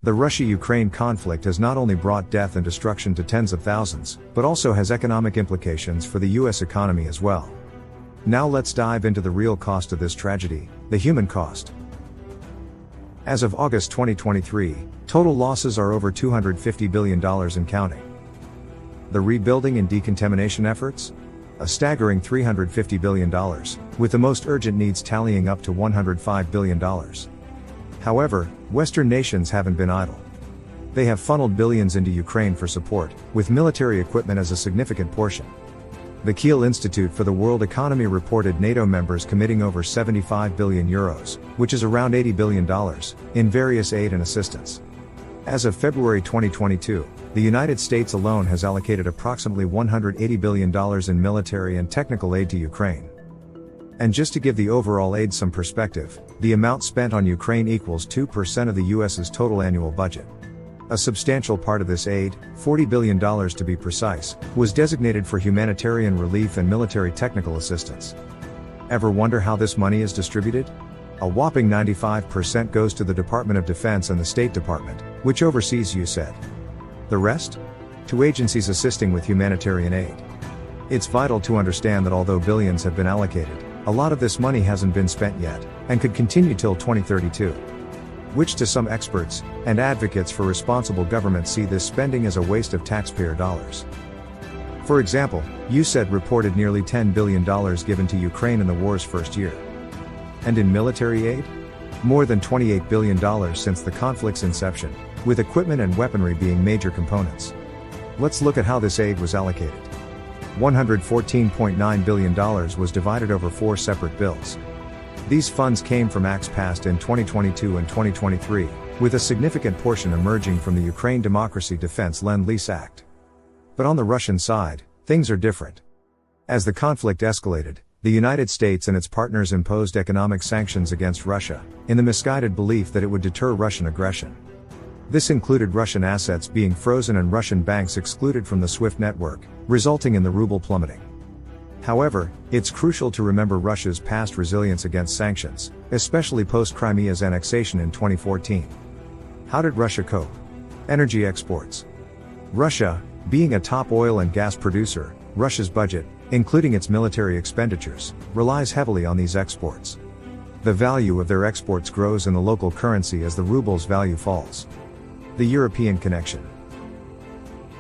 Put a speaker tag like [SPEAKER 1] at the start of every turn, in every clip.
[SPEAKER 1] The Russia-Ukraine conflict has not only brought death and destruction to tens of thousands, but also has economic implications for the US economy as well. Now let's dive into the real cost of this tragedy, the human cost. As of August 2023, total losses are over $250 billion and counting. The rebuilding and decontamination efforts? A staggering $350 billion, with the most urgent needs tallying up to $105 billion. However, Western nations haven't been idle. They have funneled billions into Ukraine for support, with military equipment as a significant portion. The Kiel Institute for the World Economy reported NATO members committing over €75 billion, which is around $80 billion, in various aid and assistance. As of February 2022, the United States alone has allocated approximately $180 billion in military and technical aid to Ukraine. And just to give the overall aid some perspective, the amount spent on Ukraine equals 2% of the US's total annual budget. A substantial part of this aid, $40 billion to be precise, was designated for humanitarian relief and military technical assistance. Ever wonder how this money is distributed? A whopping 95% goes to the Department of Defense and the State Department, which oversees USAID. The rest? To agencies assisting with humanitarian aid. It's vital to understand that although billions have been allocated, a lot of this money hasn't been spent yet, and could continue till 2032. Which to some experts, and advocates for responsible government see this spending as a waste of taxpayer dollars. For example, USAID reported nearly $10 billion given to Ukraine in the war's first year. And in military aid? More than $28 billion since the conflict's inception, with equipment and weaponry being major components. Let's look at how this aid was allocated. $114.9 billion was divided over 4 separate bills. These funds came from acts passed in 2022 and 2023, with a significant portion emerging from the Ukraine Democracy Defense Lend-Lease Act. But on the Russian side, things are different. As the conflict escalated, the United States and its partners imposed economic sanctions against Russia, in the misguided belief that it would deter Russian aggression. This included Russian assets being frozen and Russian banks excluded from the SWIFT network, resulting in the ruble plummeting. However, it's crucial to remember Russia's past resilience against sanctions, especially post-Crimea's annexation in 2014. How did Russia cope? Energy exports. Russia, being a top oil and gas producer, Russia's budget, including its military expenditures, relies heavily on these exports. The value of their exports grows in the local currency as the ruble's value falls. The European connection.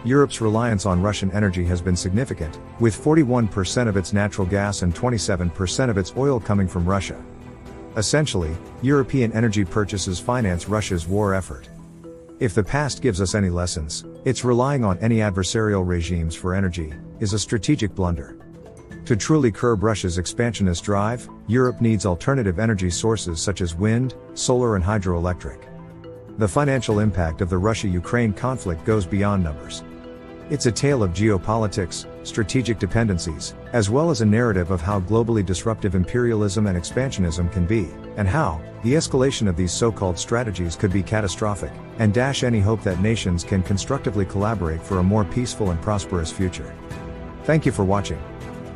[SPEAKER 1] Europe's reliance on Russian energy has been significant, with 41% of its natural gas and 27% of its oil coming from Russia. Essentially, European energy purchases finance Russia's war effort. If the past gives us any lessons, it's relying on any adversarial regimes for energy is a strategic blunder. To truly curb Russia's expansionist drive, Europe needs alternative energy sources such as wind, solar and hydroelectric. The financial impact of the Russia-Ukraine conflict goes beyond numbers. It's a tale of geopolitics, strategic dependencies, as well as a narrative of how globally disruptive imperialism and expansionism can be, and how the escalation of these so-called strategies could be catastrophic, and dash any hope that nations can constructively collaborate for a more peaceful and prosperous future. Thank you for watching.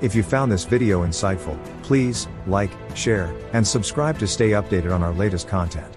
[SPEAKER 1] If you found this video insightful, please like, share, and subscribe to stay updated on our latest content.